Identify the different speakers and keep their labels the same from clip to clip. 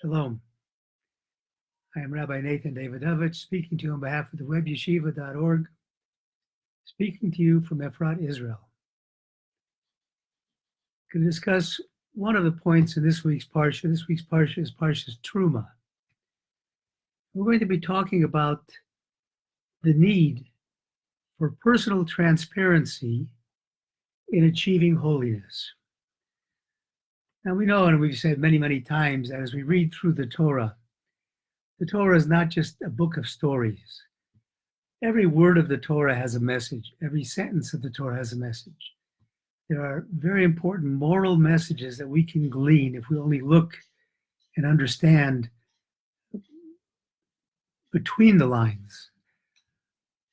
Speaker 1: Shalom. I am Rabbi Nathan Davidovich, speaking to you on behalf of the webyeshiva.org, speaking to you from Efrat, Israel. I'm going to discuss one of the points in this week's Parsha. This week's Parsha is Parsha Teruma. We're going to be talking about the need for personal transparency in achieving holiness. Now we know, and we've said many, many times, that as we read through the Torah is not just a book of stories. Every word of the Torah has a message. Every sentence of the Torah has a message. There are very important moral messages that we can glean if we only look and understand between the lines.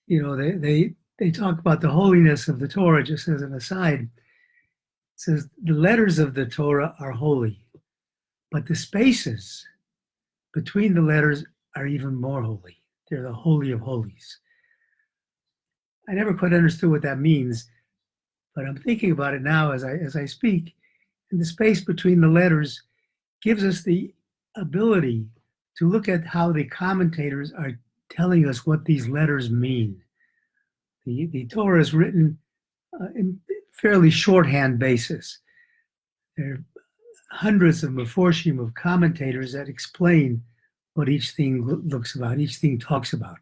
Speaker 1: You know, they talk about the holiness of the Torah, just as an aside. It says the letters of the Torah are holy, but the spaces between the letters are even more holy. They're the holy of holies. I never quite understood what that means, but I'm thinking about it now as I speak. And the space between the letters gives us the ability to look at how the commentators are telling us what these letters mean. The Torah is written in fairly shorthand basis. There are hundreds of meforshim, of commentators that explain what each thing looks about, each thing talks about.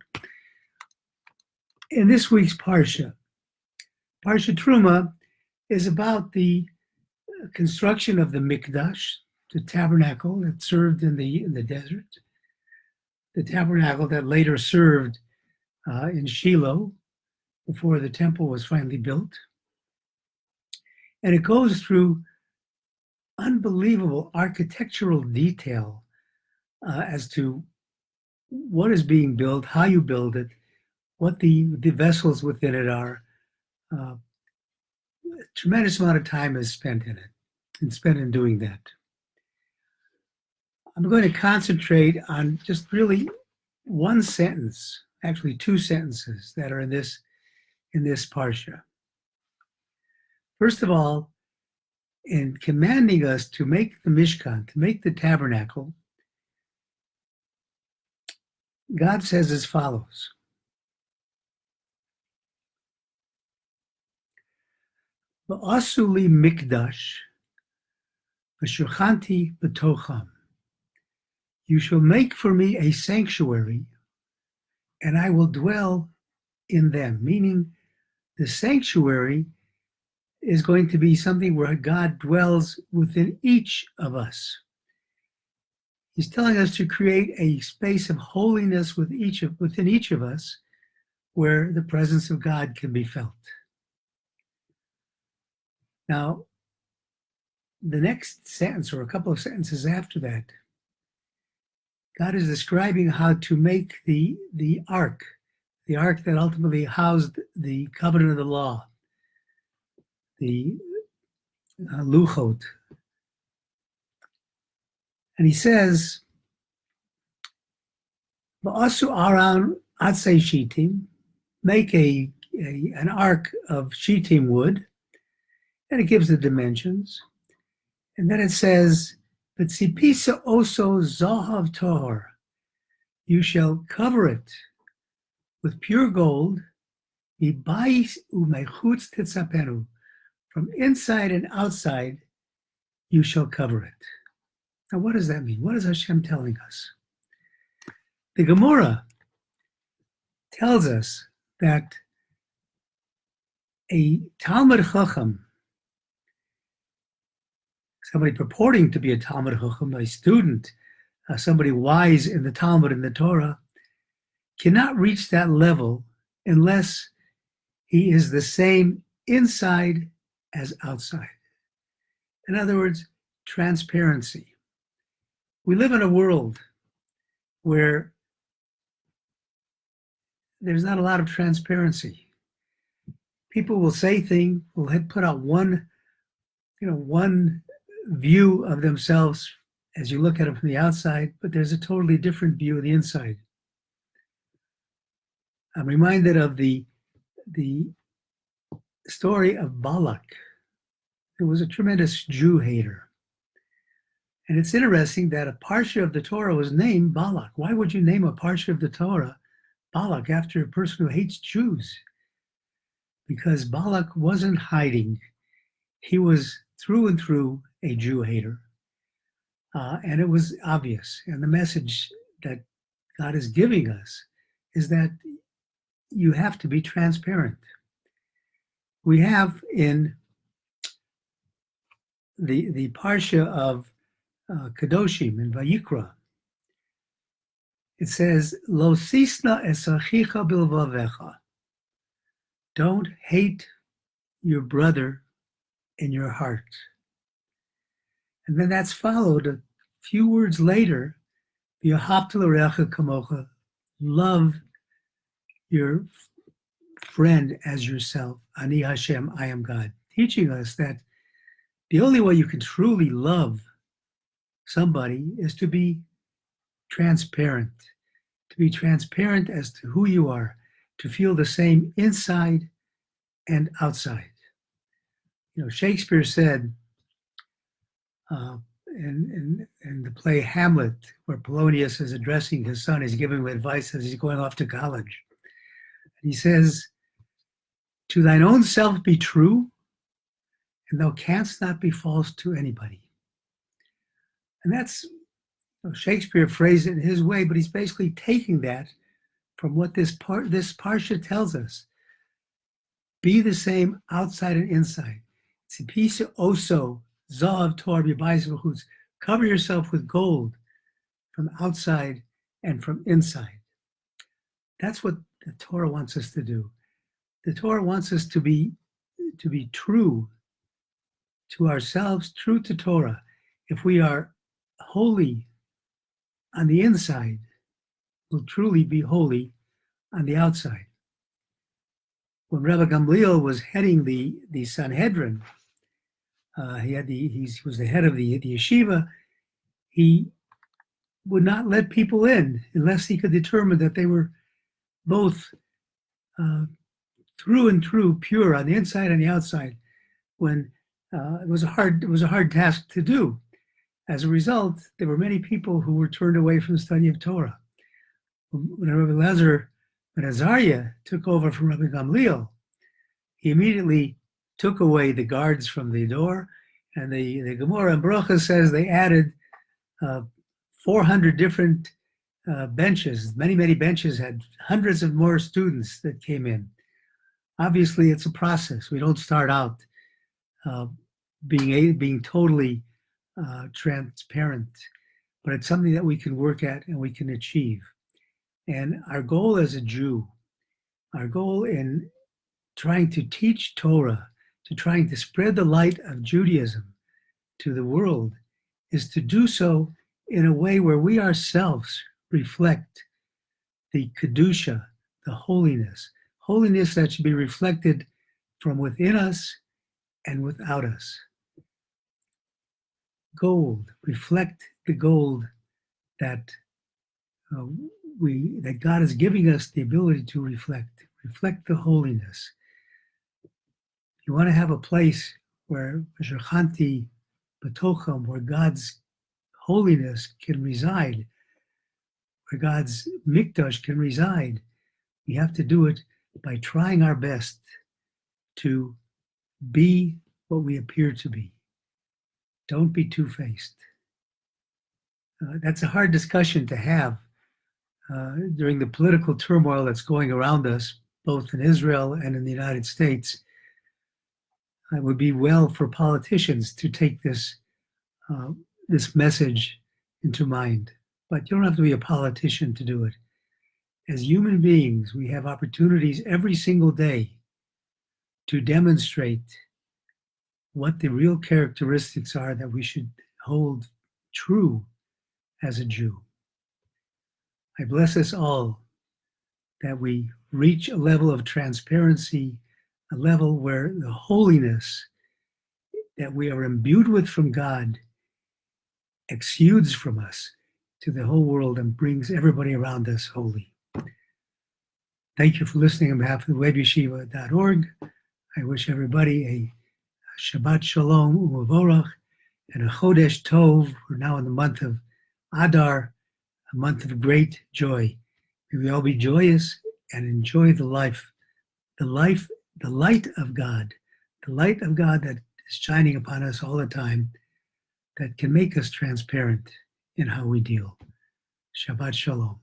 Speaker 1: In this week's Parsha Teruma is about the construction of the Mikdash, the tabernacle that served in the desert, the tabernacle that later served in Shiloh before the temple was finally built. And it goes through unbelievable architectural detail as to what is being built, how you build it, what the vessels within it are. A tremendous amount of time is spent in it and spent in doing that. I'm going to concentrate on just really one sentence, actually two sentences that are in this Parsha. First of all, in commanding us to make the Mishkan, to make the tabernacle, God says as follows. V'asu li mikdash v'shulchanti b'tocham. You shall make for me a sanctuary, and I will dwell in them. Meaning, the sanctuary is going to be something where God dwells within each of us. He's telling us to create a space of holiness within each of us where the presence of God can be felt. Now, the next sentence, or a couple of sentences after that, God is describing how to make the ark that ultimately housed the covenant of the law, the luchot. And he says, "V'asu aron atzei shitim," make an ark of shitim wood, and it gives the dimensions. And then it says, "V'tzipisa oso zahav tohor," you shall cover it with pure gold, mibais umechutz titzapenu, from inside and outside you shall cover it. Now, what does that mean? What is Hashem telling us? The Gemara tells us that a Talmud Chacham, somebody purporting to be a Talmud Chacham, a student, somebody wise in the Talmud and the Torah, cannot reach that level unless he is the same inside as outside. In other words, transparency. We live in a world where there's not a lot of transparency. People will say things, will put out one view of themselves as you look at them from the outside, but there's a totally different view of the inside. I'm reminded of the story of Balak, who was a tremendous Jew hater. And it's interesting that a Parsha of the Torah was named Balak. Why would you name a Parsha of the Torah Balak after a person who hates Jews? Because Balak wasn't hiding. He was through and through a Jew hater. And it was obvious. And the message that God is giving us is that you have to be transparent. We have in the Parsha of Kedoshim in Vayikra, it says, Lo sisna esachicha bilvavecha. Don't hate your brother in your heart. And then that's followed a few words later, V'ahavta l'reacha kamocha. Love your friend as yourself. Ani Hashem, I am God. Teaching us that the only way you can truly love somebody is to be transparent as to who you are, to feel the same inside and outside. Shakespeare said in the play Hamlet, where Polonius is addressing his son, he's giving him advice as he's going off to college. He says, to thine own self be true, and thou canst not be false to anybody. And that's, Shakespeare phrased it in his way, but he's basically taking that from what this Parsha tells us. Be the same outside and inside. Tzipisa oso zav tor b'bayis v'chutz. Cover yourself with gold from outside and from inside. That's what the Torah wants us to do. The Torah wants us to be true to ourselves, true to Torah. If we are holy on the inside, we'll truly be holy on the outside. When Rabbi Gamliel was heading the Sanhedrin, he was the head of the yeshiva. He would not let people in unless he could determine that they were both through and through pure on the inside and the outside. When it was a hard task to do. As a result, there were many people who were turned away from the study of Torah. When Rabbi Elazar ben Azariah took over from Rabbi Gamliel, he immediately took away the guards from the door, and the Gemara in Baruch says they added 400 different benches. Many benches had hundreds of more students that came in. Obviously, it's a process. We don't start out being totally transparent, but it's something that we can work at and we can achieve. And our goal as a Jew, our goal in trying to teach Torah, to trying to spread the light of Judaism to the world, is to do so in a way where we ourselves reflect the Kedusha, the holiness that should be reflected from within us and without us. Gold, reflect the gold that that God is giving us the ability to reflect the holiness. You want to have a place where Shechanti B'tocham, where God's holiness can reside, where God's mikdash can reside. We have to do it by trying our best to be what we appear to be. Don't be two-faced. That's a hard discussion to have during the political turmoil that's going around us, both in Israel and in the United States. It would be well for politicians to take this message into mind. But you don't have to be a politician to do it. As human beings, we have opportunities every single day to demonstrate what the real characteristics are that we should hold true as a Jew. I bless us all that we reach a level of transparency, a level where the holiness that we are imbued with from God exudes from us to the whole world and brings everybody around us holy. Thank you for listening on behalf of the webyeshiva.org. I wish everybody a Shabbat Shalom U'Mavorach, and a Chodesh Tov. We're now in the month of Adar, a month of great joy. May we all be joyous and enjoy the light of God, the light of God that is shining upon us all the time, that can make us transparent in how we deal. Shabbat Shalom.